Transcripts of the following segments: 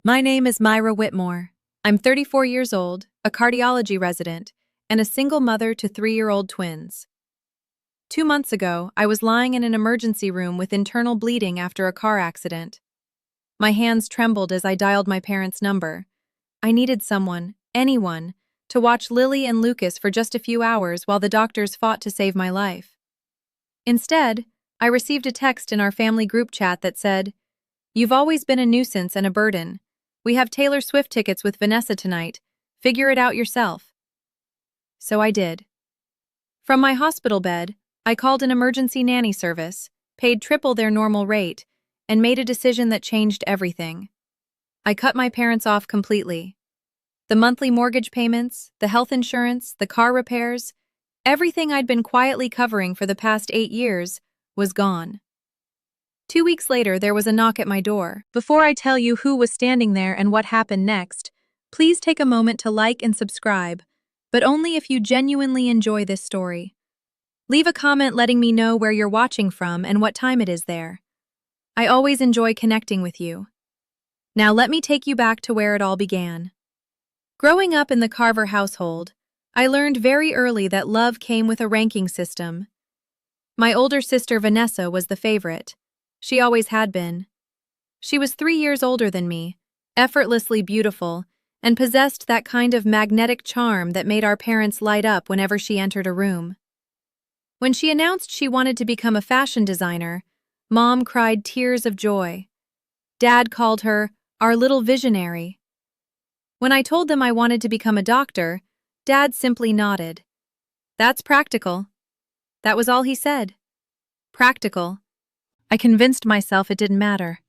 My name is Myra Whitmore. I'm 34 years old, a cardiology resident, and a single mother to 3-year-old twins. 2 months ago, I was lying in an emergency room with internal bleeding after a car accident. My hands trembled as I dialed my parents' number. I needed someone, anyone, to watch Lily and Lucas for just a few hours while the doctors fought to save my life. Instead, I received a text in our family group chat that said, "You've always been a nuisance and a burden. We have Taylor Swift tickets with Vanessa tonight. Figure it out yourself." So I did. From my hospital bed, I called an emergency nanny service, paid triple their normal rate, and made a decision that changed everything. I cut my parents off completely. The monthly mortgage payments, the health insurance, the car repairs, everything I'd been quietly covering for the past 8 years was gone. 2 weeks later, there was a knock at my door. Before I tell you who was standing there and what happened next, please take a moment to like and subscribe, but only if you genuinely enjoy this story. Leave a comment letting me know where you're watching from and what time it is there. I always enjoy connecting with you. Now let me take you back to where it all began. Growing up in the Carver household, I learned very early that love came with a ranking system. My older sister Vanessa was the favorite. She always had been. She was 3 years older than me, effortlessly beautiful, and possessed that kind of magnetic charm that made our parents light up whenever she entered a room. When she announced she wanted to become a fashion designer, Mom cried tears of joy. Dad called her our little visionary. When I told them I wanted to become a doctor, Dad simply nodded. "That's practical." That was all he said. Practical. I convinced myself it didn't matter.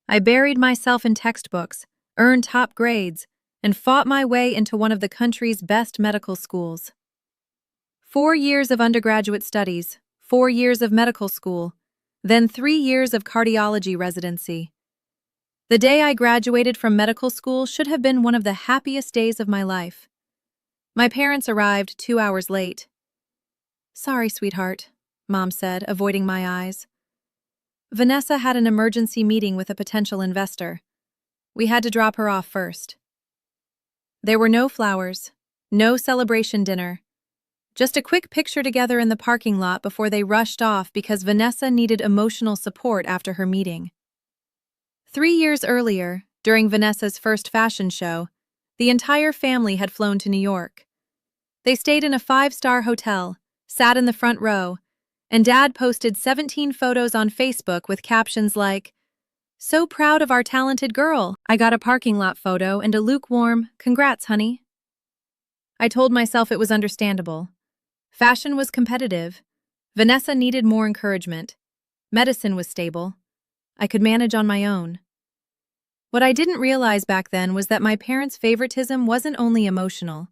I buried myself in textbooks, earned top grades, and fought my way into one of the country's best medical schools. 4 years of undergraduate studies, 4 years of medical school, then 3 years of cardiology residency. The day I graduated from medical school should have been one of the happiest days of my life. My parents arrived 2 hours late. "Sorry, sweetheart," Mom said, avoiding my eyes. Vanessa had an emergency meeting with a potential investor. We had to drop her off first. There were no flowers, no celebration dinner, just a quick picture together in the parking lot before they rushed off because Vanessa needed emotional support after her meeting. 3 years earlier, during Vanessa's first fashion show, the entire family had flown to New York. They stayed in a 5-star hotel, sat in the front row, and Dad posted 17 photos on Facebook with captions like, "So proud of our talented girl. I got a parking lot photo and a lukewarm, 'Congrats, honey.'" I told myself it was understandable. Fashion was competitive. Vanessa needed more encouragement. Medicine was stable. I could manage on my own. What I didn't realize back then was that my parents' favoritism wasn't only emotional.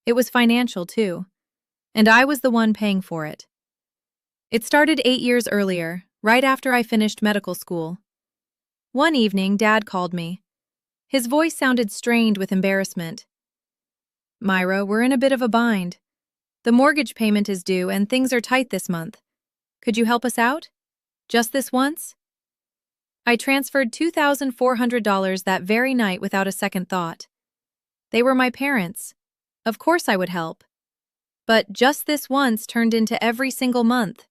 It was financial, too. And I was the one paying for it. It started 8 years earlier, right after I finished medical school. One evening, Dad called me. His voice sounded strained with embarrassment. "Myra, we're in a bit of a bind. The mortgage payment is due and things are tight this month. Could you help us out? Just this once?" I transferred $2,400 that very night without a second thought. They were my parents. Of course I would help. But just this once turned into every single month.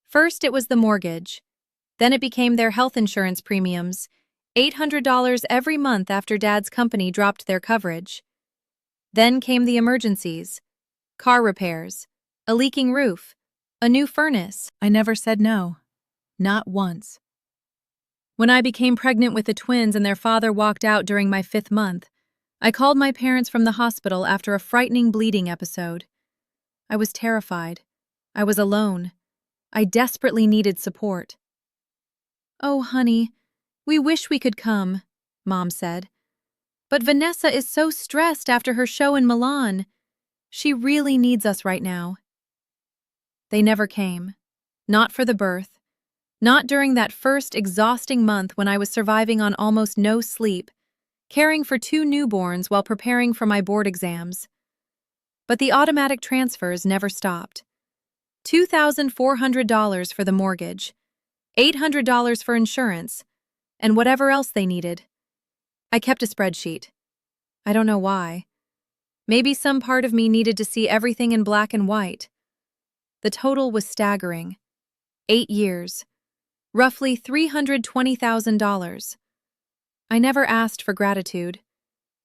First, it was the mortgage. Then it became their health insurance premiums, $800 every month after Dad's company dropped their coverage. Then came the emergencies, car repairs, a leaking roof, a new furnace. I never said no. Not once. When I became pregnant with the twins and their father walked out during my 5th month, I called my parents from the hospital after a frightening bleeding episode. I was terrified. I was alone. I desperately needed support. "Oh, honey, we wish we could come," Mom said. "But Vanessa is so stressed after her show in Milan. She really needs us right now." They never came. Not for the birth. Not during that first exhausting month when I was surviving on almost no sleep, caring for 2 newborns while preparing for my board exams. But the automatic transfers never stopped. $2,400 for the mortgage, $800 for insurance, and whatever else they needed. I kept a spreadsheet. I don't know why. Maybe some part of me needed to see everything in black and white. The total was staggering. 8 years. Roughly $320,000. I never asked for gratitude.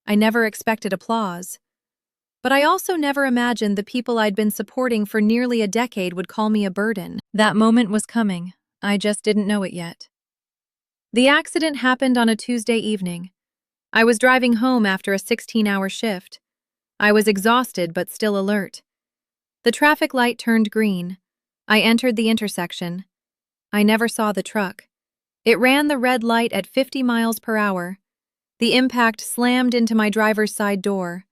I never expected applause. But I also never imagined the people I'd been supporting for nearly a decade would call me a burden. That moment was coming. I just didn't know it yet. The accident happened on a Tuesday evening. I was driving home after a 16-hour shift. I was exhausted but still alert. The traffic light turned green. I entered the intersection. I never saw the truck. It ran the red light at 50 miles per hour. The impact slammed into my driver's side door.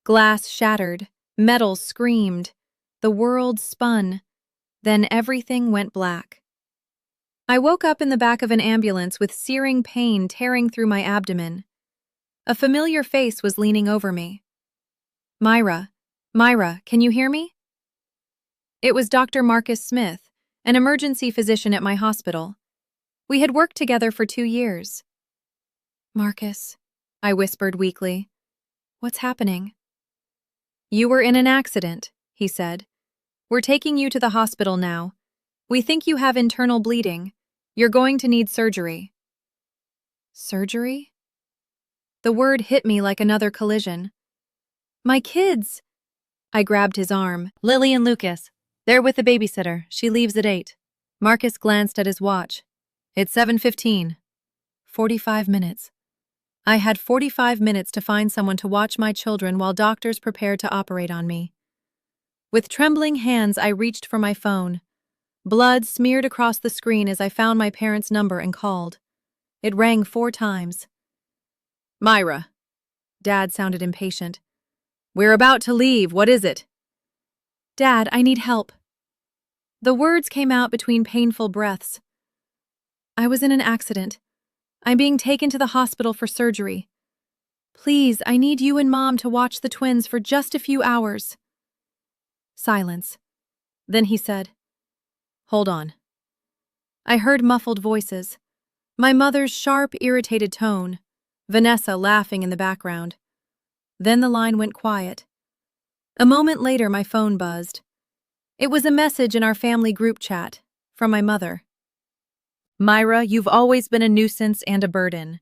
Glass shattered. Metal screamed. The world spun. Then everything went black. I woke up in the back of an ambulance with searing pain tearing through my abdomen. A familiar face was leaning over me. Myra, can you hear me? It was Dr. Marcus Smith, an emergency physician at my hospital. We had worked together for 2 years. Marcus, I whispered weakly. What's happening? You were in an accident, he said. We're taking you to the hospital now. We think you have internal bleeding. You're going to need surgery. Surgery? The word hit me like another collision. My kids! I grabbed his arm. Lily and Lucas. They're with the babysitter. She leaves at 8. Marcus glanced at his watch. It's 7:15. 45 minutes. I had 45 minutes to find someone to watch my children while doctors prepared to operate on me. With trembling hands, I reached for my phone. Blood smeared across the screen as I found my parents' number and called. It rang 4 times. Myra. Dad sounded impatient. We're about to leave. What is it? Dad, I need help. The words came out between painful breaths. I was in an accident. I'm being taken to the hospital for surgery. Please, I need you and Mom to watch the twins for just a few hours. Silence. Then he said, Hold on. I heard muffled voices. My mother's sharp, irritated tone. Vanessa laughing in the background. Then the line went quiet. A moment later, my phone buzzed. It was a message in our family group chat from my mother. Myra, you've always been a nuisance and a burden.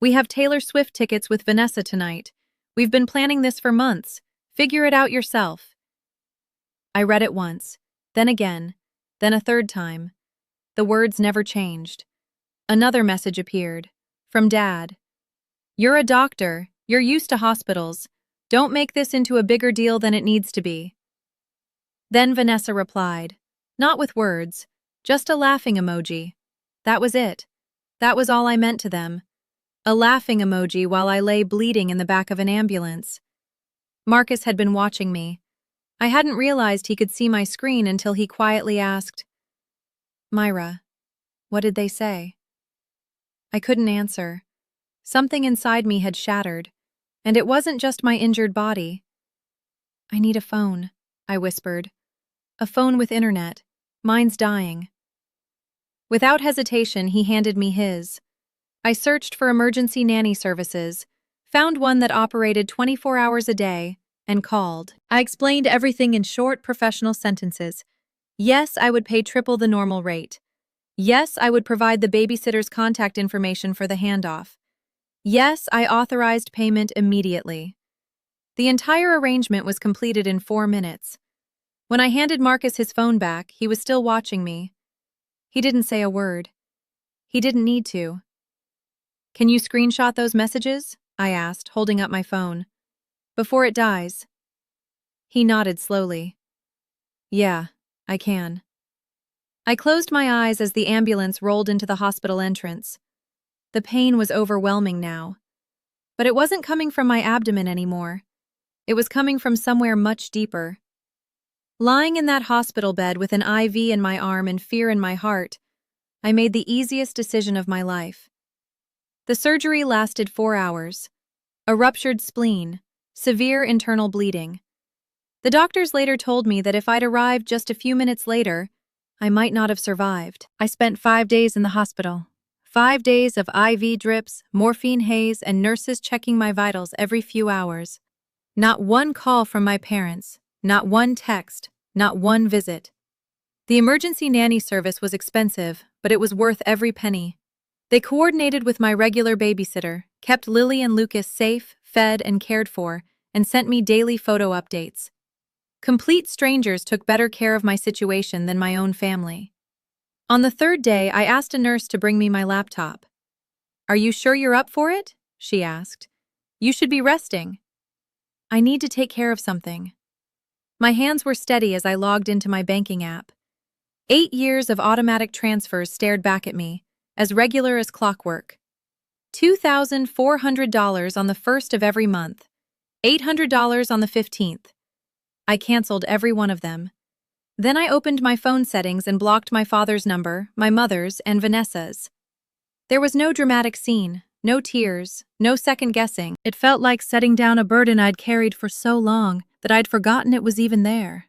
We have Taylor Swift tickets with Vanessa tonight. We've been planning this for months. Figure it out yourself. I read it once, then again, then a third time. The words never changed. Another message appeared. From Dad. You're a doctor. You're used to hospitals. Don't make this into a bigger deal than it needs to be. Then Vanessa replied. Not with words, just a laughing emoji. That was it. That was all I meant to them. A laughing emoji while I lay bleeding in the back of an ambulance. Marcus had been watching me. I hadn't realized he could see my screen until he quietly asked, Myra, what did they say? I couldn't answer. Something inside me had shattered, and it wasn't just my injured body. I need a phone, I whispered. A phone with internet. Mine's dying. Without hesitation, he handed me his. I searched for emergency nanny services, found one that operated 24 hours a day, and called. I explained everything in short, professional sentences. Yes, I would pay triple the normal rate. Yes, I would provide the babysitter's contact information for the handoff. Yes, I authorized payment immediately. The entire arrangement was completed in 4 minutes. When I handed Marcus his phone back, he was still watching me. He didn't say a word. He didn't need to. Can you screenshot those messages? I asked, holding up my phone. Before it dies. He nodded slowly. Yeah, I can. I closed my eyes as the ambulance rolled into the hospital entrance. The pain was overwhelming now. But it wasn't coming from my abdomen anymore. It was coming from somewhere much deeper. Lying in that hospital bed with an IV in my arm and fear in my heart, I made the easiest decision of my life. The surgery lasted 4 hours. A ruptured spleen, severe internal bleeding. The doctors later told me that if I'd arrived just a few minutes later, I might not have survived. I spent 5 days in the hospital, 5 days of IV drips, morphine haze, and nurses checking my vitals every few hours. Not one call from my parents, not one text, not one visit. The emergency nanny service was expensive, but it was worth every penny. They coordinated with my regular babysitter, kept Lily and Lucas safe, fed, and cared for, and sent me daily photo updates. Complete strangers took better care of my situation than my own family. On the third day, I asked a nurse to bring me my laptop. "Are you sure you're up for it?" she asked. "You should be resting." "I need to take care of something." My hands were steady as I logged into my banking app. 8 years of automatic transfers stared back at me, as regular as clockwork. $2,400 on the 1st of every month, $800 on the 15th. I canceled every one of them. Then I opened my phone settings and blocked my father's number, my mother's, and Vanessa's. There was no dramatic scene, no tears, no second guessing. It felt like setting down a burden I'd carried for so long that I'd forgotten it was even there.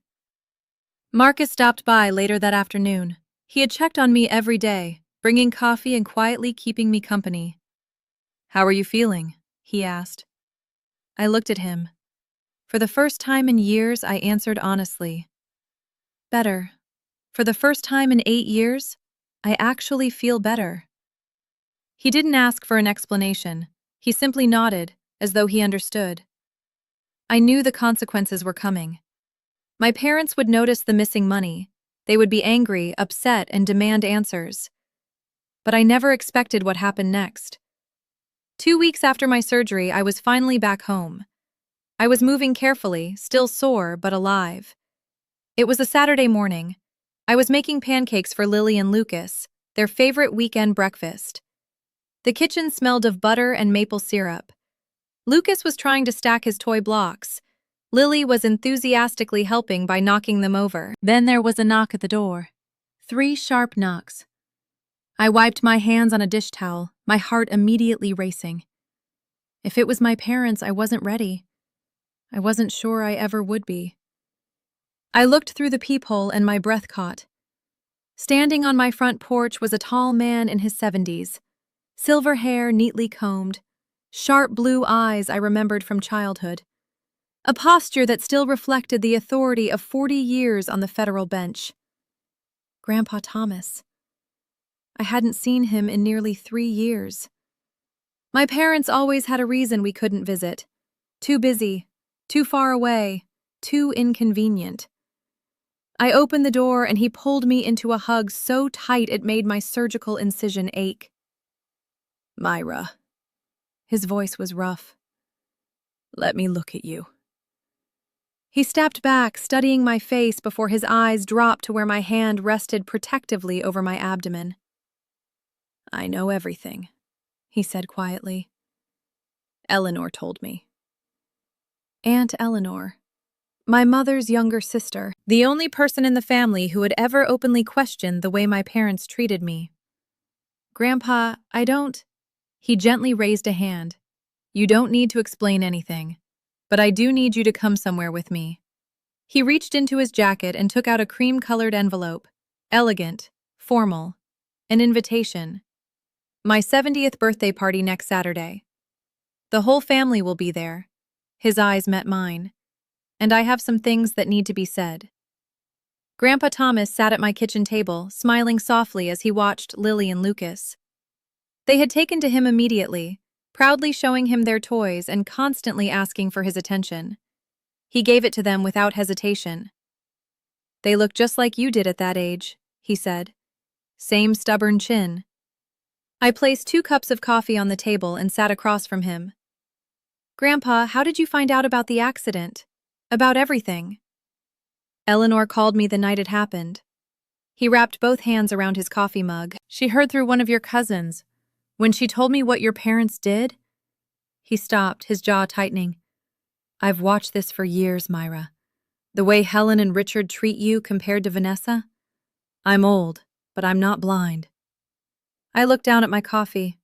Marcus stopped by later that afternoon. He had checked on me every day, bringing coffee and quietly keeping me company. "How are you feeling?" he asked. I looked at him. For the first time in years, I answered honestly. "Better. For the first time in 8 years, I actually feel better." He didn't ask for an explanation. He simply nodded, as though he understood. I knew the consequences were coming. My parents would notice the missing money. They would be angry, upset, and demand answers. But I never expected what happened next. 2 weeks after my surgery, I was finally back home. I was moving carefully, still sore but alive. It was a Saturday morning. I was making pancakes for Lily and Lucas, their favorite weekend breakfast. The kitchen smelled of butter and maple syrup. Lucas was trying to stack his toy blocks. Lily was enthusiastically helping by knocking them over. Then there was a knock at the door. 3 sharp knocks. I wiped my hands on a dish towel, my heart immediately racing. If it was my parents, I wasn't ready. I wasn't sure I ever would be. I looked through the peephole and my breath caught. Standing on my front porch was a tall man in his 70s. Silver hair neatly combed. Sharp blue eyes I remembered from childhood. A posture that still reflected the authority of 40 years on the federal bench. Grandpa Thomas. I hadn't seen him in nearly 3 years. My parents always had a reason we couldn't visit. Too busy, too far away, too inconvenient. I opened the door and he pulled me into a hug so tight it made my surgical incision ache. "Myra." His voice was rough. "Let me look at you." He stepped back, studying my face before his eyes dropped to where my hand rested protectively over my abdomen. "I know everything," he said quietly. "Eleanor told me." Aunt Eleanor. My mother's younger sister, the only person in the family who had ever openly questioned the way my parents treated me. "Grandpa, I don't—" He gently raised a hand. "You don't need to explain anything, but I do need you to come somewhere with me." He reached into his jacket and took out a cream-colored envelope. Elegant, formal, an invitation. "My 70th birthday party next Saturday. The whole family will be there." His eyes met mine. "And I have some things that need to be said." Grandpa Thomas sat at my kitchen table, smiling softly as he watched Lily and Lucas. They had taken to him immediately, proudly showing him their toys and constantly asking for his attention. He gave it to them without hesitation. "They look just like you did at that age," he said. "Same stubborn chin." I placed 2 cups of coffee on the table and sat across from him. "Grandpa, how did you find out about the accident? About everything?" "Eleanor called me the night it happened." He wrapped both hands around his coffee mug. "She heard through one of your cousins. When she told me what your parents did—" He stopped, his jaw tightening. "I've watched this for years, Myra. The way Helen and Richard treat you compared to Vanessa. I'm old, but I'm not blind." I looked down at my coffee.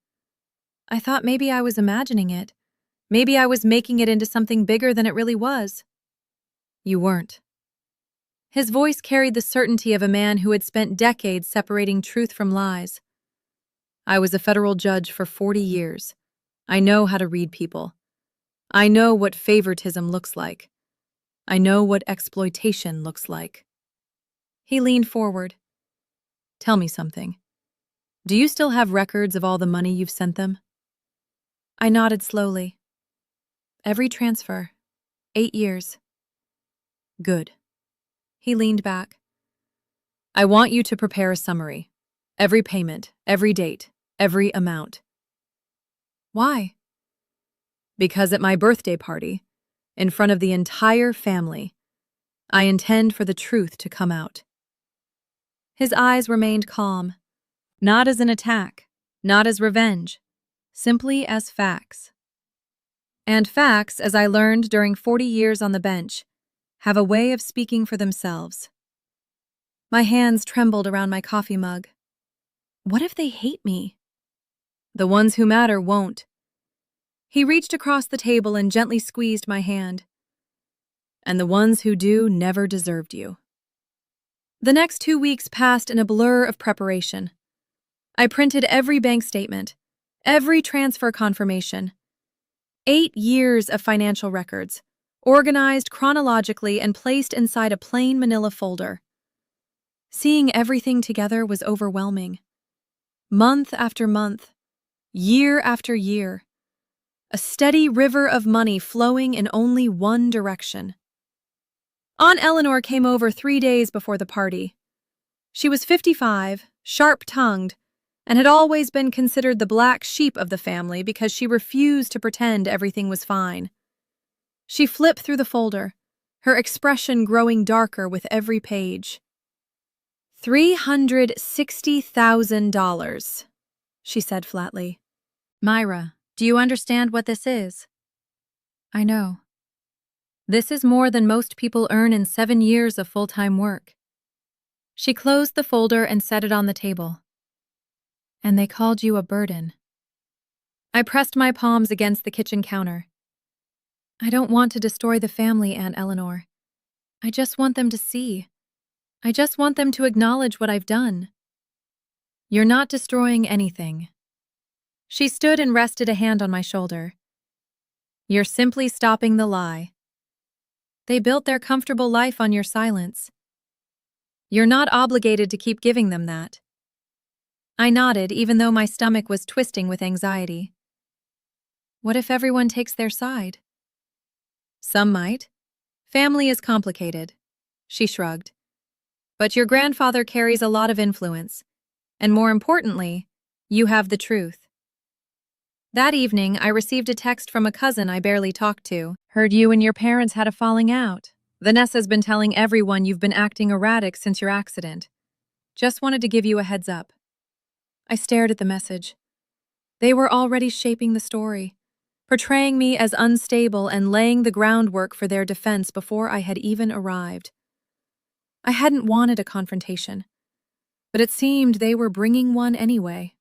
I thought maybe I was imagining it. Maybe I was making it into something bigger than it really was. "You weren't." His voice carried the certainty of a man who had spent decades separating truth from lies. I was a federal judge for 40 years. I know how to read people. I know what favoritism looks like. I know what exploitation looks like. He leaned forward. Tell me something. Do you still have records of all the money you've sent them? I nodded slowly. Every transfer. 8 years. Good. He leaned back. I want you to prepare a summary. Every payment, every date, every amount. Why? Because at my birthday party, in front of the entire family, I intend for the truth to come out. His eyes remained calm, not as an attack, not as revenge, simply as facts. And facts, as I learned during 40 years on the bench, have a way of speaking for themselves. My hands trembled around my coffee mug. What if they hate me? The ones who matter won't. He reached across the table and gently squeezed my hand. And the ones who do never deserved you. The next 2 weeks passed in a blur of preparation. I printed every bank statement, every transfer confirmation. 8 years of financial records, organized chronologically and placed inside a plain manila folder. Seeing everything together was overwhelming. Month after month, year after year, a steady river of money flowing in only one direction. Aunt Eleanor came over 3 days before the party. She was 55, sharp-tongued, and had always been considered the black sheep of the family because she refused to pretend everything was fine. She flipped through the folder, her expression growing darker with every page. $360,000, she said flatly. Myra, do you understand what this is? I know. This is more than most people earn in 7 years of full-time work. She closed the folder and set it on the table. And they called you a burden. I pressed my palms against the kitchen counter. I don't want to destroy the family, Aunt Eleanor. I just want them to see. I just want them to acknowledge what I've done. You're not destroying anything. She stood and rested a hand on my shoulder. You're simply stopping the lie. They built their comfortable life on your silence. You're not obligated to keep giving them that. I nodded, even though my stomach was twisting with anxiety. What if everyone takes their side? Some might. Family is complicated. She shrugged. But your grandfather carries a lot of influence. And more importantly, you have the truth. That evening, I received a text from a cousin I barely talked to. Heard you and your parents had a falling out. Vanessa's been telling everyone you've been acting erratic since your accident. Just wanted to give you a heads up. I stared at the message. They were already shaping the story, portraying me as unstable and laying the groundwork for their defense before I had even arrived. I hadn't wanted a confrontation, but it seemed they were bringing one anyway.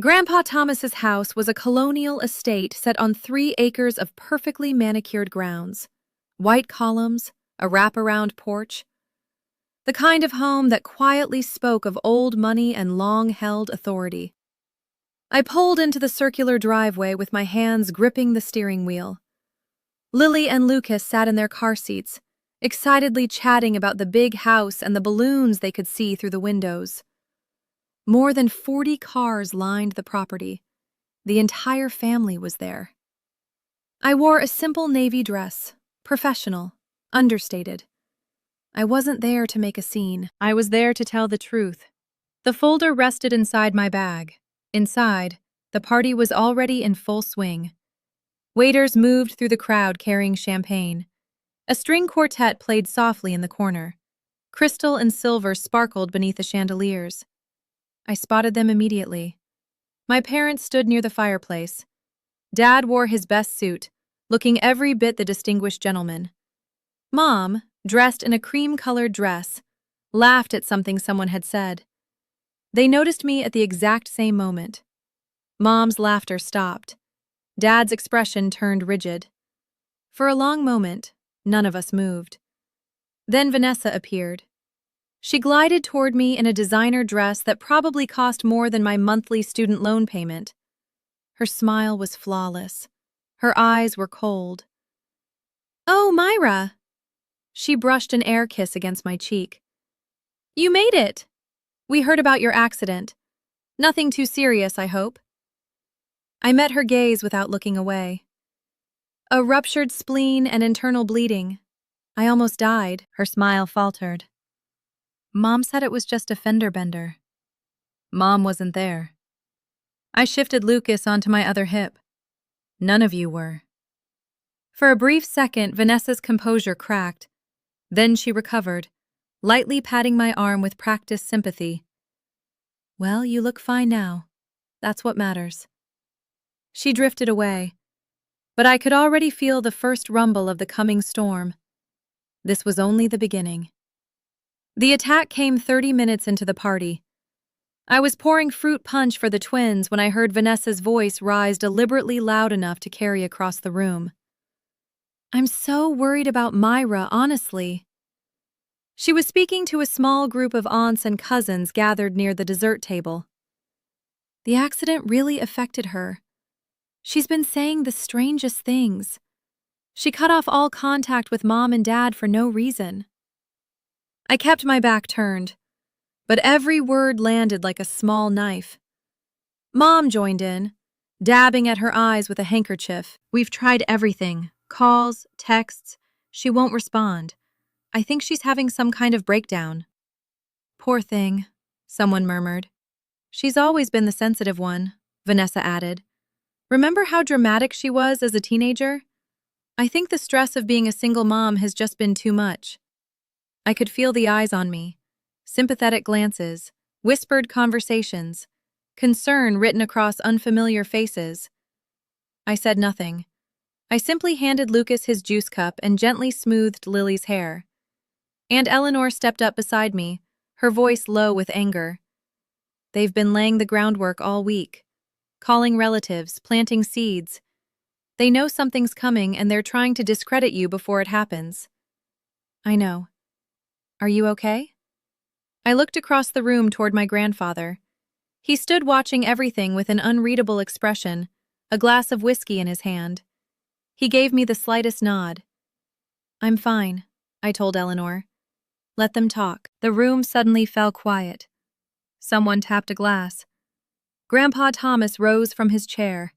Grandpa Thomas's house was a colonial estate set on 3 acres of perfectly manicured grounds, white columns, a wraparound porch. The kind of home that quietly spoke of old money and long-held authority. I pulled into the circular driveway with my hands gripping the steering wheel. Lily and Lucas sat in their car seats, excitedly chatting about the big house and the balloons they could see through the windows. More than 40 cars lined the property. The entire family was there. I wore a simple navy dress, professional, understated. I wasn't there to make a scene. I was there to tell the truth. The folder rested inside my bag. Inside, the party was already in full swing. Waiters moved through the crowd carrying champagne. A string quartet played softly in the corner. Crystal and silver sparkled beneath the chandeliers. I spotted them immediately. My parents stood near the fireplace. Dad wore his best suit, looking every bit the distinguished gentleman. Mom, dressed in a cream-colored dress, laughed at something someone had said. They noticed me at the exact same moment. Mom's laughter stopped. Dad's expression turned rigid. For a long moment, none of us moved. Then Vanessa appeared. She glided toward me in a designer dress that probably cost more than my monthly student loan payment. Her smile was flawless. Her eyes were cold. "Oh, Myra!" She brushed an air kiss against my cheek. "You made it! We heard about your accident. Nothing too serious, I hope." I met her gaze without looking away. "A ruptured spleen and internal bleeding. I almost died." Her smile faltered. "Mom said it was just a fender bender." "Mom wasn't there." I shifted Lucas onto my other hip. "None of you were." For a brief second, Vanessa's composure cracked. Then she recovered, lightly patting my arm with practiced sympathy. "Well, you look fine now. That's what matters." She drifted away, but I could already feel the first rumble of the coming storm. This was only the beginning. The attack came 30 minutes into the party. I was pouring fruit punch for the twins when I heard Vanessa's voice rise deliberately loud enough to carry across the room. "I'm so worried about Myra, honestly." She was speaking to a small group of aunts and cousins gathered near the dessert table. "The accident really affected her. She's been saying the strangest things. She cut off all contact with Mom and Dad for no reason." I kept my back turned, but every word landed like a small knife. Mom joined in, dabbing at her eyes with a handkerchief. "We've tried everything. Calls, texts. She won't respond. I think she's having some kind of breakdown." "Poor thing," someone murmured. "She's always been the sensitive one," Vanessa added. "Remember how dramatic she was as a teenager? I think the stress of being a single mom has just been too much." I could feel the eyes on me, sympathetic glances, whispered conversations, concern written across unfamiliar faces. I said nothing. I simply handed Lucas his juice cup and gently smoothed Lily's hair. Aunt Eleanor stepped up beside me, her voice low with anger. "They've been laying the groundwork all week, calling relatives, planting seeds. They know something's coming and they're trying to discredit you before it happens." "I know. Are you okay?" I looked across the room toward my grandfather. He stood watching everything with an unreadable expression, a glass of whiskey in his hand. He gave me the slightest nod. "I'm fine," I told Eleanor. "Let them talk." The room suddenly fell quiet. Someone tapped a glass. Grandpa Thomas rose from his chair.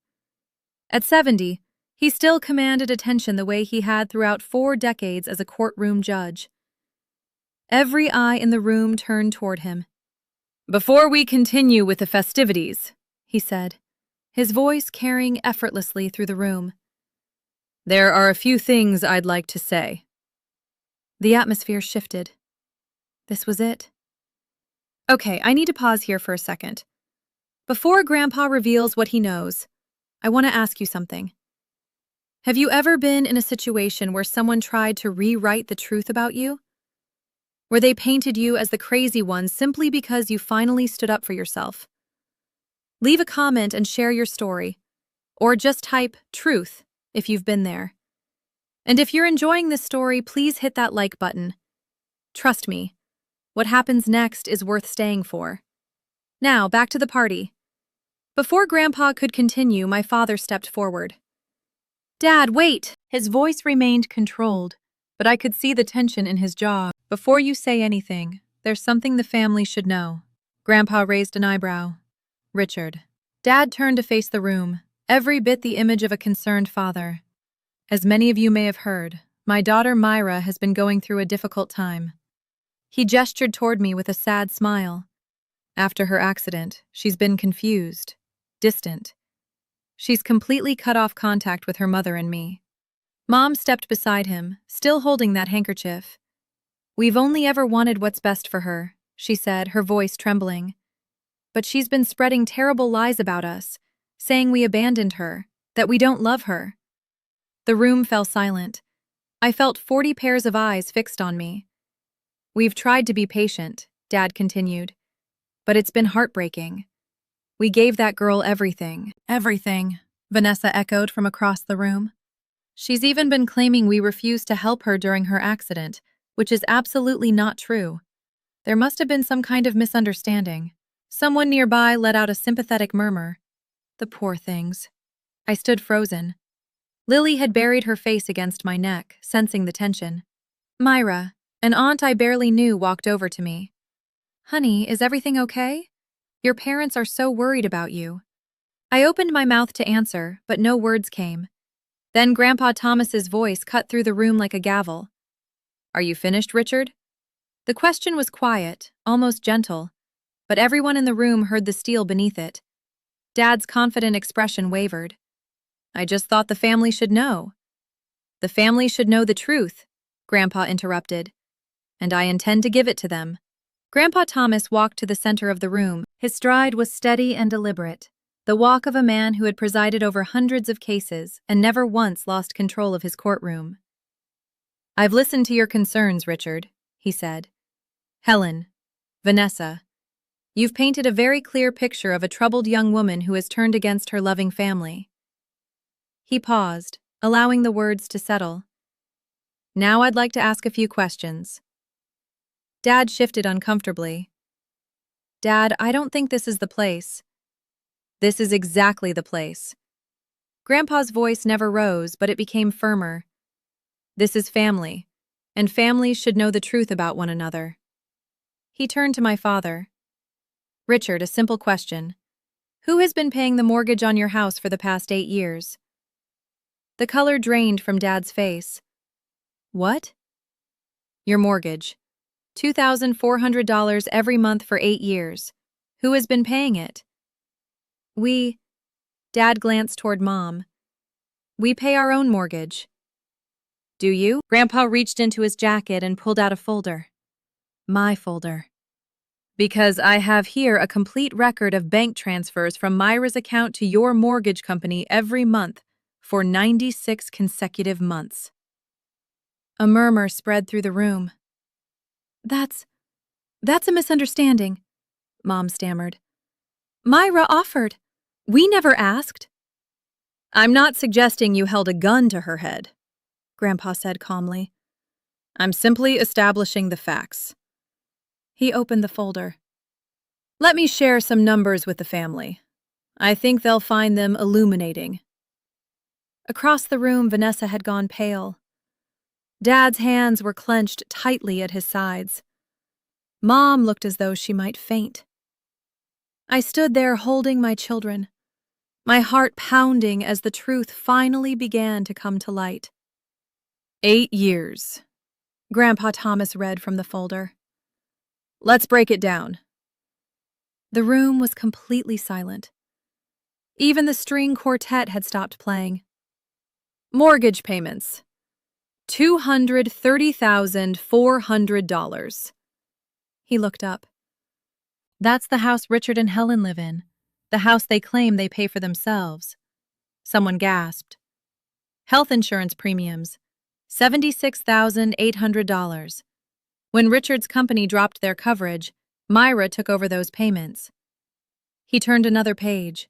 At 70, he still commanded attention the way he had throughout 4 decades as a courtroom judge. Every eye in the room turned toward him. "Before we continue with the festivities," he said, his voice carrying effortlessly through the room, "there are a few things I'd like to say." The atmosphere shifted. This was it. Okay, I need to pause here for a second. Before Grandpa reveals what he knows, I want to ask you something. Have you ever been in a situation where someone tried to rewrite the truth about you? Where they painted you as the crazy one simply because you finally stood up for yourself? Leave a comment and share your story, or just type "truth" if you've been there. And if you're enjoying this story, please hit that like button. Trust me, what happens next is worth staying for. Now, back to the party. Before Grandpa could continue, my father stepped forward. "Dad, wait!" His voice remained controlled, but I could see the tension in his jaw. "Before you say anything, there's something the family should know." Grandpa raised an eyebrow. "Richard." Dad turned to face the room, every bit the image of a concerned father. "As many of you may have heard, my daughter Myra has been going through a difficult time." He gestured toward me with a sad smile. "After her accident, she's been confused, distant. She's completely cut off contact with her mother and me." Mom stepped beside him, still holding that handkerchief. "We've only ever wanted what's best for her," she said, her voice trembling. "But she's been spreading terrible lies about us, saying we abandoned her, that we don't love her." The room fell silent. I felt 40 pairs of eyes fixed on me. "We've tried to be patient," Dad continued, "but it's been heartbreaking. We gave that girl everything." "Everything," Vanessa echoed from across the room. "She's even been claiming we refused to help her during her accident, which is absolutely not true." There must have been some kind of misunderstanding. Someone nearby let out a sympathetic murmur. The poor things. I stood frozen. Lily had buried her face against my neck, sensing the tension. Myra, an aunt I barely knew, walked over to me. Honey, is everything okay? Your parents are so worried about you. I opened my mouth to answer, but no words came. Then Grandpa Thomas's voice cut through the room like a gavel. Are you finished, Richard? The question was quiet, almost gentle, but everyone in the room heard the steel beneath it. Dad's confident expression wavered. I just thought the family should know. The family should know the truth, Grandpa interrupted, and I intend to give it to them. Grandpa Thomas walked to the center of the room. His stride was steady and deliberate, the walk of a man who had presided over hundreds of cases and never once lost control of his courtroom. I've listened to your concerns, Richard, he said. Helen, Vanessa, you've painted a very clear picture of a troubled young woman who has turned against her loving family. He paused, allowing the words to settle. Now I'd like to ask a few questions. Dad shifted uncomfortably. Dad, I don't think this is the place. This is exactly the place. Grandpa's voice never rose, but it became firmer. This is family, and families should know the truth about one another. He turned to my father. Richard, a simple question. Who has been paying the mortgage on your house for the past 8 years? The color drained from Dad's face. What? Your mortgage. $2,400 every month for 8 years. Who has been paying it? We. Dad glanced toward Mom. We pay our own mortgage. Do you? Grandpa reached into his jacket and pulled out a folder. My folder. Because I have here a complete record of bank transfers from Myra's account to your mortgage company every month for 96 consecutive months. A murmur spread through the room. That's a misunderstanding, Mom stammered. Myra offered. We never asked. I'm not suggesting you held a gun to her head, Grandpa said calmly. I'm simply establishing the facts. He opened the folder. Let me share some numbers with the family. I think they'll find them illuminating. Across the room, Vanessa had gone pale. Dad's hands were clenched tightly at his sides. Mom looked as though she might faint. I stood there holding my children, my heart pounding as the truth finally began to come to light. 8 years, Grandpa Thomas read from the folder. Let's break it down. The room was completely silent. Even the string quartet had stopped playing. Mortgage payments. $230,400. He looked up. That's the house Richard and Helen live in, the house they claim they pay for themselves. Someone gasped. Health insurance premiums, $76,800. When Richard's company dropped their coverage, Myra took over those payments. He turned another page.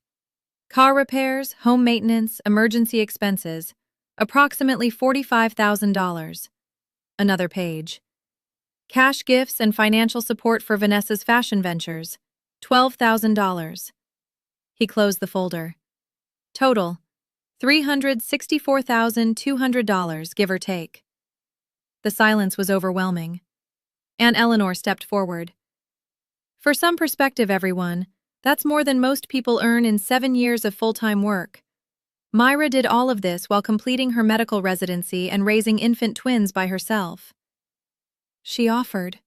Car repairs, home maintenance, emergency expenses, approximately $45,000. Another page. Cash gifts and financial support for Vanessa's fashion ventures, $12,000. He closed the folder. Total, $364,200, give or take. The silence was overwhelming. Aunt Eleanor stepped forward. For some perspective, everyone, that's more than most people earn in 7 years of full-time work. Myra did all of this while completing her medical residency and raising infant twins by herself. She offered,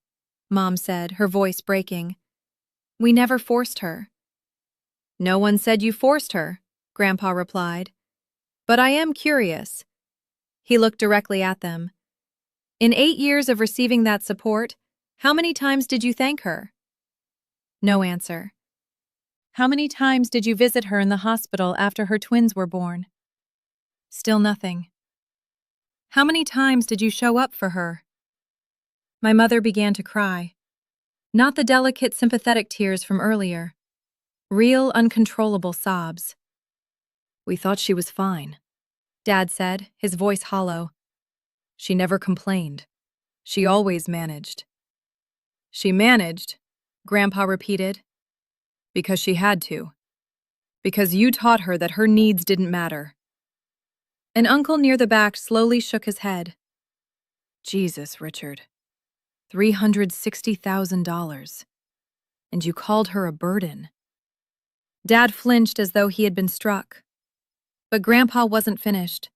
Mom said, her voice breaking. We never forced her. No one said you forced her, Grandpa replied. But I am curious. He looked directly at them. In 8 years of receiving that support, how many times did you thank her? No answer. How many times did you visit her in the hospital after her twins were born? Still nothing. How many times did you show up for her? My mother began to cry. Not the delicate, sympathetic tears from earlier. Real, uncontrollable sobs. We thought she was fine, Dad said, his voice hollow. She never complained. She always managed. She managed, Grandpa repeated. Because she had to. Because you taught her that her needs didn't matter. An uncle near the back slowly shook his head. Jesus, Richard. $360,000. And you called her a burden. Dad flinched as though he had been struck. But Grandpa wasn't finished.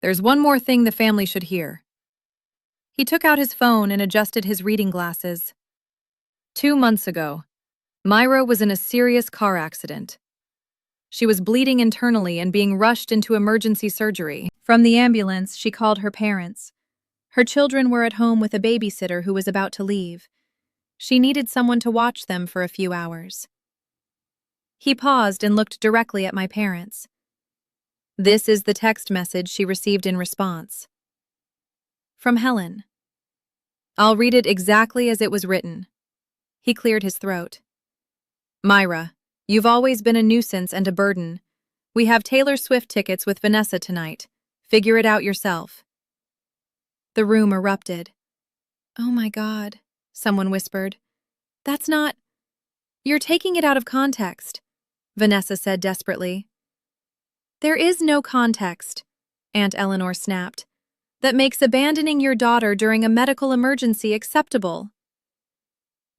There's one more thing the family should hear. He took out his phone and adjusted his reading glasses. 2 months ago, Myra was in a serious car accident. She was bleeding internally and being rushed into emergency surgery. From the ambulance, she called her parents. Her children were at home with a babysitter who was about to leave. She needed someone to watch them for a few hours. He paused and looked directly at my parents. This is the text message she received in response. From Helen. I'll read it exactly as it was written. He cleared his throat. Myra, you've always been a nuisance and a burden. We have Taylor Swift tickets with Vanessa tonight. Figure it out yourself. The room erupted. Oh my God, someone whispered. That's not... You're taking it out of context, Vanessa said desperately. There is no context, Aunt Eleanor snapped, that makes abandoning your daughter during a medical emergency acceptable.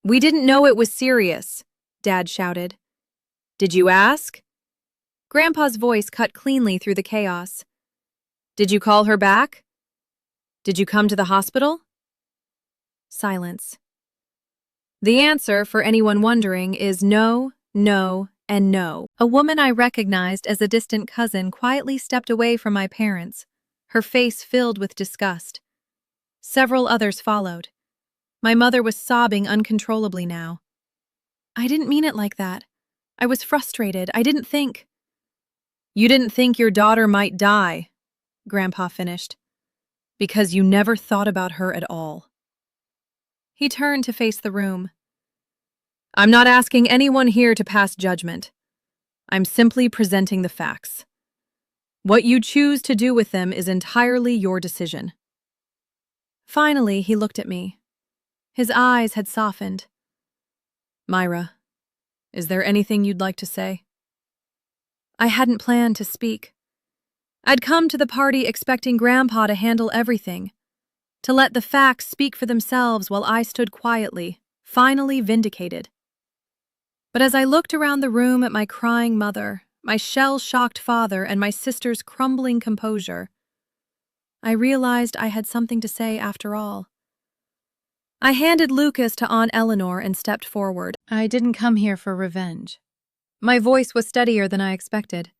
We didn't know it was serious, Dad shouted. Did you ask? Grandpa's voice cut cleanly through the chaos. Did you call her back? Did you come to the hospital? Silence. The answer, for anyone wondering, is no, no, and no. A woman I recognized as a distant cousin quietly stepped away from my parents, her face filled with disgust. Several others followed. My mother was sobbing uncontrollably now. I didn't mean it like that. I was frustrated. I didn't think. You didn't think your daughter might die, Grandpa finished, because you never thought about her at all. He turned to face the room. I'm not asking anyone here to pass judgment. I'm simply presenting the facts. What you choose to do with them is entirely your decision. Finally, he looked at me. His eyes had softened. Myra, is there anything you'd like to say? I hadn't planned to speak. I'd come to the party expecting Grandpa to handle everything, to let the facts speak for themselves while I stood quietly, finally vindicated. But as I looked around the room at my crying mother, my shell-shocked father, and my sister's crumbling composure, I realized I had something to say after all. I handed Lucas to Aunt Eleanor and stepped forward. I didn't come here for revenge. My voice was steadier than I expected.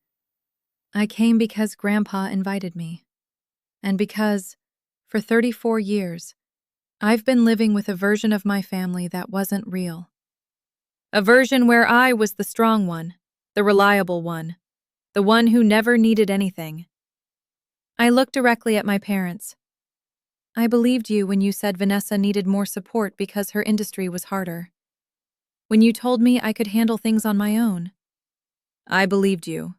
I came because Grandpa invited me. And because, for 34 years, I've been living with a version of my family that wasn't real. A version where I was the strong one, the reliable one, the one who never needed anything. I looked directly at my parents. I believed you when you said Vanessa needed more support because her industry was harder. When you told me I could handle things on my own. I believed you.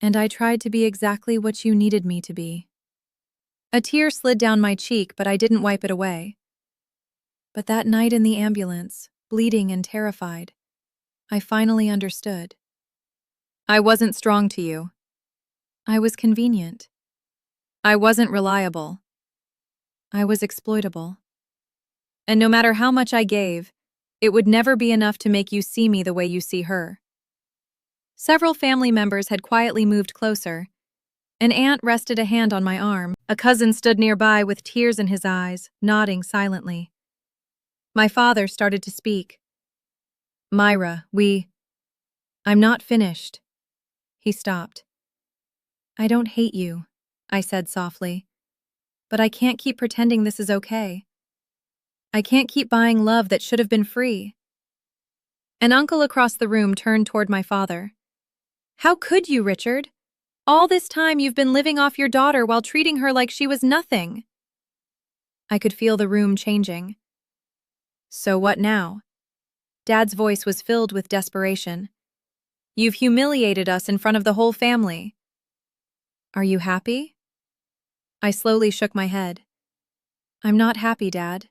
And I tried to be exactly what you needed me to be. A tear slid down my cheek, but I didn't wipe it away. But that night in the ambulance, bleeding and terrified, I finally understood. I wasn't strong to you. I was convenient. I wasn't reliable. I was exploitable. And no matter how much I gave, it would never be enough to make you see me the way you see her. Several family members had quietly moved closer. An aunt rested a hand on my arm. A cousin stood nearby with tears in his eyes, nodding silently. My father started to speak. Myra, I'm not finished. He stopped. I don't hate you, I said softly. But I can't keep pretending this is okay. I can't keep buying love that should have been free. An uncle across the room turned toward my father. How could you, Richard? All this time you've been living off your daughter while treating her like she was nothing. I could feel the room changing. So what now? Dad's voice was filled with desperation. You've humiliated us in front of the whole family. Are you happy? I slowly shook my head. I'm not happy, Dad.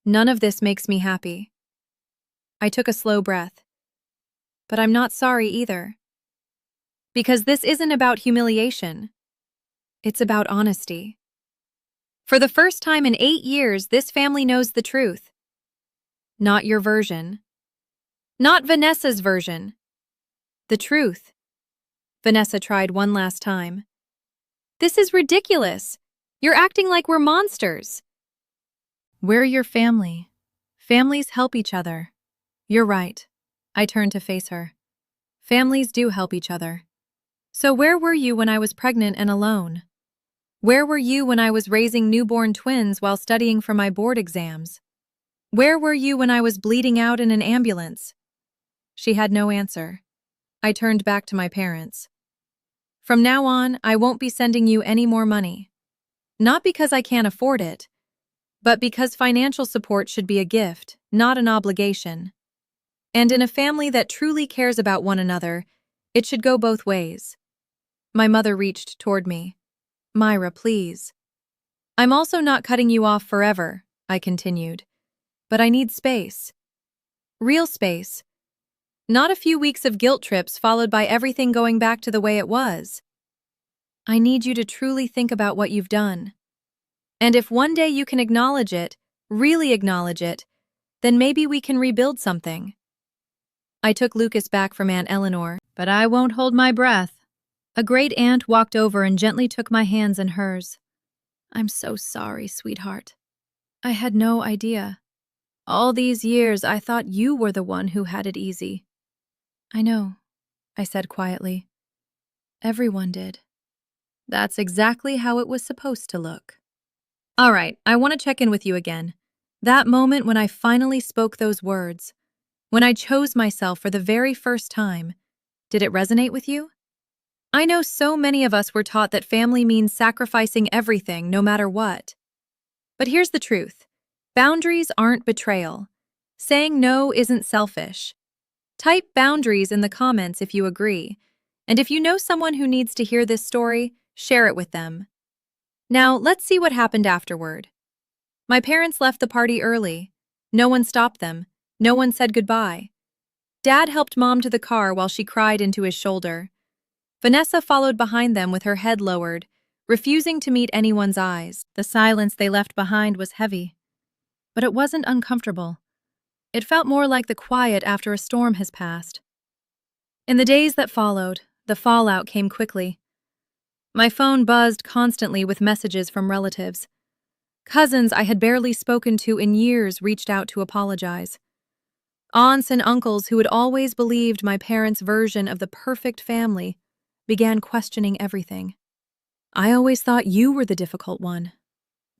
None of this makes me happy. I took a slow breath. But I'm not sorry either. Because this isn't about humiliation. It's about honesty. For the first time in 8 years, this family knows the truth. Not your version. Not Vanessa's version. The truth. Vanessa tried one last time. This is ridiculous. You're acting like we're monsters. We're your family. Families help each other. You're right. I turned to face her. Families do help each other. So where were you when I was pregnant and alone? Where were you when I was raising newborn twins while studying for my board exams? Where were you when I was bleeding out in an ambulance? She had no answer. I turned back to my parents. From now on, I won't be sending you any more money. Not because I can't afford it, but because financial support should be a gift, not an obligation. And in a family that truly cares about one another, it should go both ways. My mother reached toward me. Myra, please. I'm also not cutting you off forever, I continued. But I need space. Real space. Not a few weeks of guilt trips followed by everything going back to the way it was. I need you to truly think about what you've done. And if one day you can acknowledge it, really acknowledge it, then maybe we can rebuild something. I took Lucas back from Aunt Eleanor, but I won't hold my breath. A great aunt walked over and gently took my hands in hers. I'm so sorry, sweetheart. I had no idea. All these years I thought you were the one who had it easy. I know, I said quietly. Everyone did. That's exactly how it was supposed to look. All right, I want to check in with you again. That moment when I finally spoke those words, when I chose myself for the very first time, did it resonate with you? I know so many of us were taught that family means sacrificing everything, no matter what. But here's the truth. Boundaries aren't betrayal. Saying no isn't selfish. Type boundaries in the comments if you agree. And if you know someone who needs to hear this story, share it with them. Now, let's see what happened afterward. My parents left the party early. No one stopped them. No one said goodbye. Dad helped Mom to the car while she cried into his shoulder. Vanessa followed behind them with her head lowered, refusing to meet anyone's eyes. The silence they left behind was heavy. But it wasn't uncomfortable. It felt more like the quiet after a storm has passed. In the days that followed, the fallout came quickly. My phone buzzed constantly with messages from relatives. Cousins I had barely spoken to in years reached out to apologize. Aunts and uncles who had always believed my parents' version of the perfect family began questioning everything. I always thought you were the difficult one,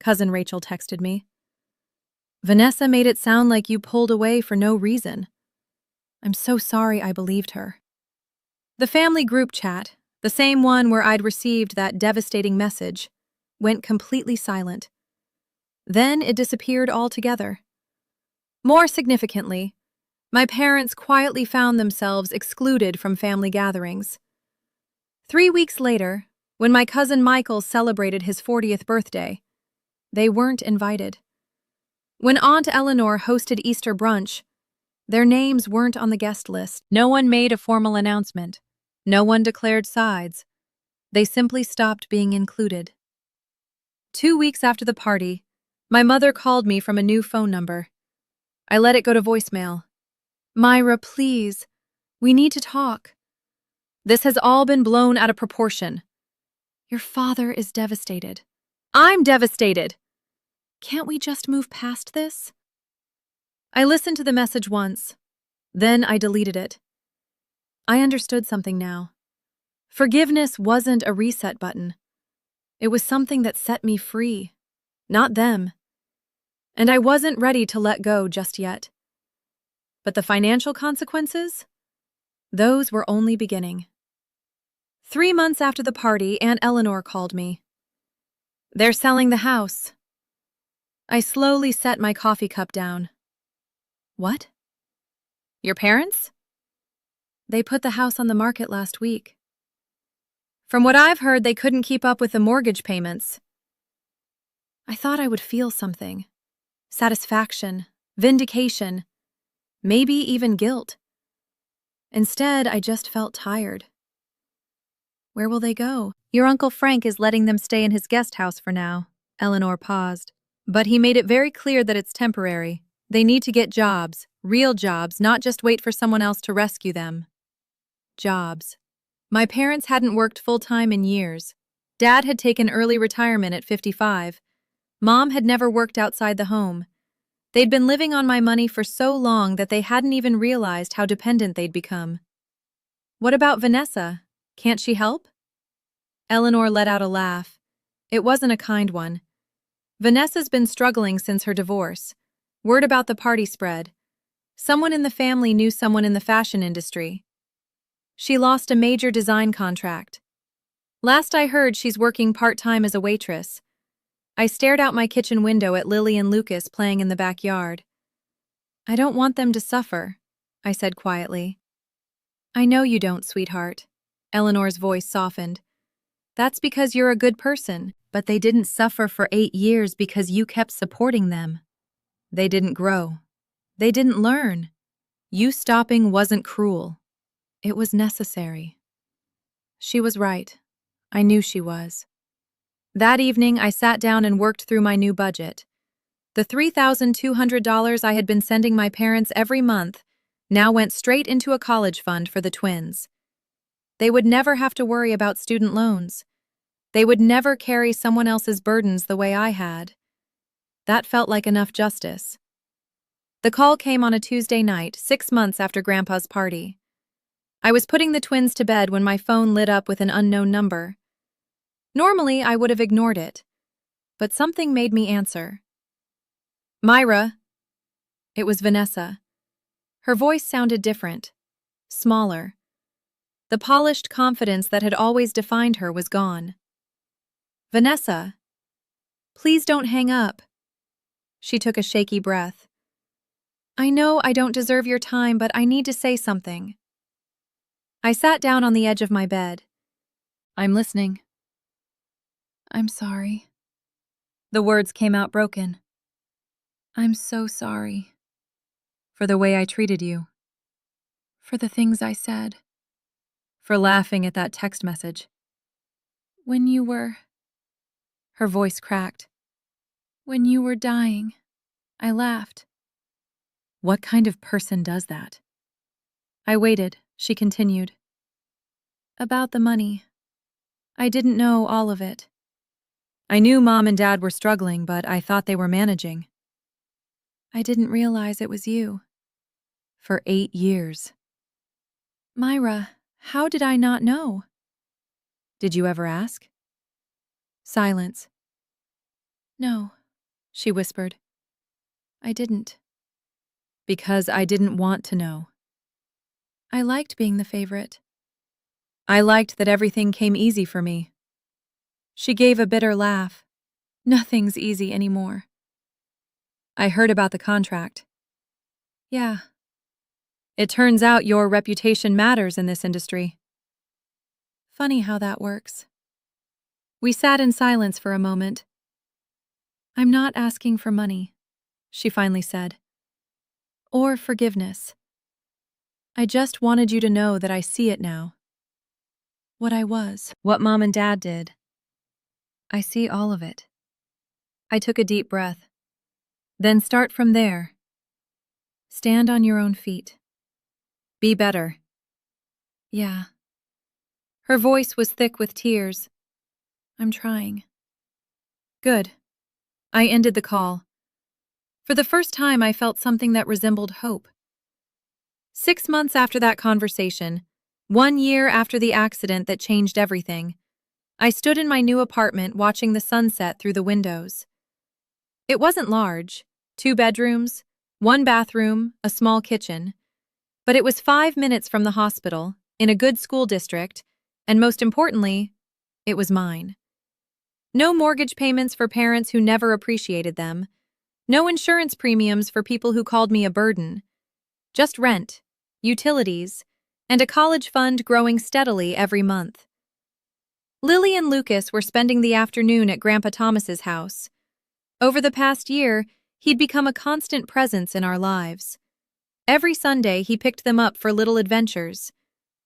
Cousin Rachel texted me. Vanessa made it sound like you pulled away for no reason. I'm so sorry I believed her. The family group chat, the same one where I'd received that devastating message, went completely silent. Then it disappeared altogether. More significantly, my parents quietly found themselves excluded from family gatherings. 3 weeks later, when my cousin Michael celebrated his 40th birthday, they weren't invited. When Aunt Eleanor hosted Easter brunch, their names weren't on the guest list. No one made a formal announcement. No one declared sides. They simply stopped being included. 2 weeks after the party, my mother called me from a new phone number. I let it go to voicemail. Myra, please, we need to talk. This has all been blown out of proportion. Your father is devastated. I'm devastated. Can't we just move past this? I listened to the message once. Then I deleted it. I understood something now. Forgiveness wasn't a reset button. It was something that set me free, not them. And I wasn't ready to let go just yet. But the financial consequences? Those were only beginning. 3 months after the party, Aunt Eleanor called me. They're selling the house. I slowly set my coffee cup down. What? Your parents? They put the house on the market last week. From what I've heard, they couldn't keep up with the mortgage payments. I thought I would feel something. satisfaction, vindication, maybe even guilt. Instead, I just felt tired. Where will they go? Your Uncle Frank is letting them stay in his guest house for now. Eleanor paused. But he made it very clear that it's temporary. They need to get jobs, real jobs, not just wait for someone else to rescue them. Jobs. My parents hadn't worked full-time in years. Dad had taken early retirement at 55. Mom had never worked outside the home. They'd been living on my money for so long that they hadn't even realized how dependent they'd become. What about Vanessa? Can't she help? Eleanor let out a laugh. It wasn't a kind one. Vanessa's been struggling since her divorce. Word about the party spread. Someone in the family knew someone in the fashion industry. She lost a major design contract. Last I heard, she's working part-time as a waitress. I stared out my kitchen window at Lily and Lucas playing in the backyard. I don't want them to suffer, I said quietly. I know you don't, sweetheart. Eleanor's voice softened. That's because you're a good person, but they didn't suffer for 8 years because you kept supporting them. They didn't grow. They didn't learn. You stopping wasn't cruel. It was necessary. She was right. I knew she was. That evening, I sat down and worked through my new budget. The $3,200 I had been sending my parents every month now went straight into a college fund for the twins. They would never have to worry about student loans. They would never carry someone else's burdens the way I had. That felt like enough justice. The call came on a Tuesday night, 6 months after Grandpa's party. I was putting the twins to bed when my phone lit up with an unknown number. Normally, I would have ignored it, but something made me answer. Myra. It was Vanessa. Her voice sounded different, smaller. The polished confidence that had always defined her was gone. Vanessa. Please don't hang up. She took a shaky breath. I know I don't deserve your time, but I need to say something. I sat down on the edge of my bed. I'm listening. I'm sorry. The words came out broken. I'm so sorry. For the way I treated you. For the things I said. For laughing at that text message. When you were... Her voice cracked. When you were dying, I laughed. What kind of person does that? I waited, she continued. About the money. I didn't know all of it. I knew Mom and Dad were struggling, but I thought they were managing. I didn't realize it was you. For 8 years. Myra, how did I not know? Did you ever ask? Silence. No, she whispered. I didn't. Because I didn't want to know. I liked being the favorite. I liked that everything came easy for me. She gave a bitter laugh. Nothing's easy anymore. I heard about the contract. Yeah. It turns out your reputation matters in this industry. Funny how that works. We sat in silence for a moment. I'm not asking for money, she finally said. Or forgiveness. I just wanted you to know that I see it now. What I was, what Mom and Dad did. I see all of it. I took a deep breath. Then start from there. Stand on your own feet. Be better. Yeah. Her voice was thick with tears. I'm trying. Good. I ended the call. For the first time, I felt something that resembled hope. 6 months after that conversation, 1 year after the accident that changed everything, I stood in my new apartment watching the sunset through the windows. It wasn't large, 2 bedrooms, 1 bathroom, a small kitchen, but it was 5 minutes from the hospital, in a good school district, and most importantly, it was mine. No mortgage payments for parents who never appreciated them, no insurance premiums for people who called me a burden, just rent, utilities, and a college fund growing steadily every month. Lily and Lucas were spending the afternoon at Grandpa Thomas's house. Over the past year, He'd become a constant presence in our lives. Every Sunday, he picked them up for little adventures.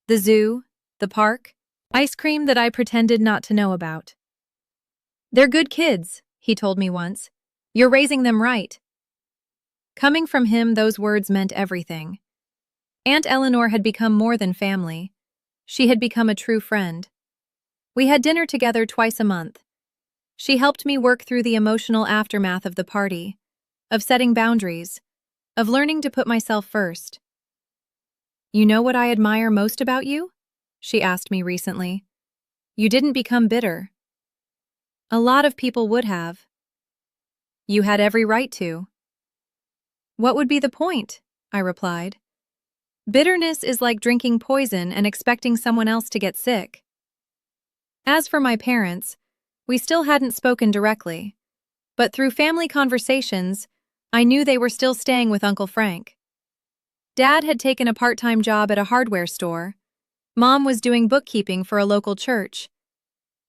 The zoo, the park, ice cream that I pretended not to know about. "They're good kids," he told me once. "You're raising them right." Coming from him, those words meant everything. Aunt Eleanor had become more than family. She had become a true friend. We had dinner together twice a month. She helped me work through the emotional aftermath of the party, of setting boundaries, of learning to put myself first. "You know what I admire most about you?" she asked me recently. "You didn't become bitter. A lot of people would have. You had every right to." "What would be the point?" I replied. "Bitterness is like drinking poison and expecting someone else to get sick." As for my parents, we still hadn't spoken directly, but through family conversations, I knew they were still staying with Uncle Frank. Dad had taken a part-time job at a hardware store. Mom was doing bookkeeping for a local church.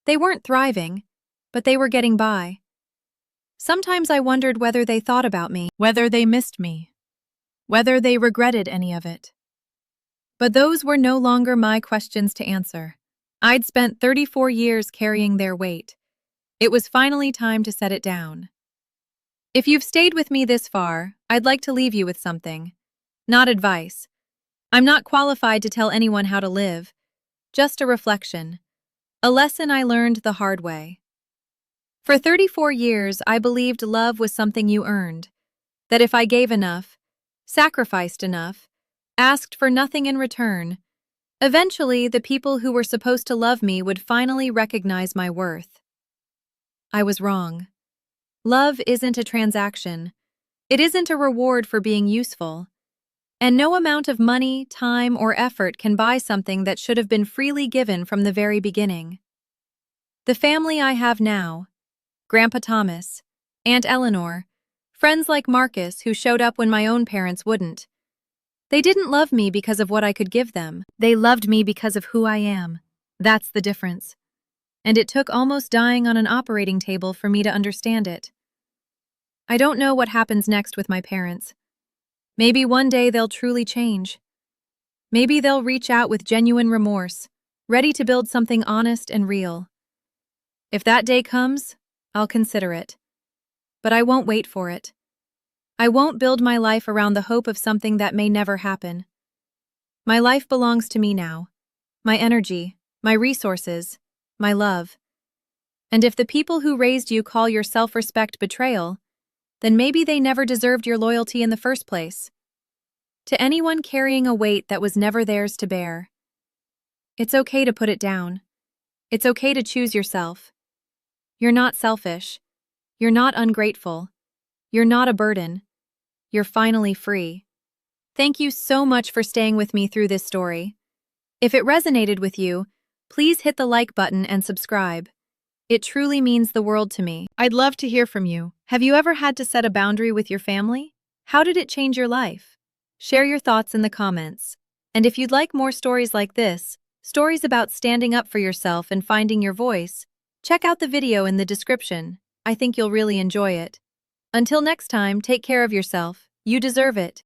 They weren't thriving, but they were getting by. Sometimes I wondered whether they thought about me, whether they missed me, whether they regretted any of it. But those were no longer my questions to answer. I'd spent 34 years carrying their weight. It was finally time to set it down. If you've stayed with me this far, I'd like to leave you with something. Not advice. I'm not qualified to tell anyone how to live. Just a reflection. A lesson I learned the hard way. For 34 years, I believed love was something you earned. That if I gave enough, sacrificed enough, asked for nothing in return, eventually the people who were supposed to love me would finally recognize my worth. I was wrong. Love isn't a transaction. It isn't a reward for being useful. And no amount of money, time, or effort can buy something that should have been freely given from the very beginning. The family I have now, Grandpa Thomas, Aunt Eleanor, friends like Marcus who showed up when my own parents wouldn't. They didn't love me because of what I could give them. They loved me because of who I am. That's the difference. And it took almost dying on an operating table for me to understand it. I don't know what happens next with my parents. Maybe one day they'll truly change. Maybe they'll reach out with genuine remorse, ready to build something honest and real. If that day comes, I'll consider it. But I won't wait for it. I won't build my life around the hope of something that may never happen. My life belongs to me now. My energy, my resources, my love. And if the people who raised you call your self-respect betrayal, then maybe they never deserved your loyalty in the first place. To anyone carrying a weight that was never theirs to bear, it's okay to put it down. It's okay to choose yourself. You're not selfish. You're not ungrateful. You're not a burden. You're finally free. Thank you so much for staying with me through this story. If it resonated with you, please hit the like button and subscribe. It truly means the world to me. I'd love to hear from you. Have you ever had to set a boundary with your family? How did it change your life? Share your thoughts in the comments. And if you'd like more stories like this, stories about standing up for yourself and finding your voice, check out the video in the description. I think you'll really enjoy it. Until next time, take care of yourself. You deserve it.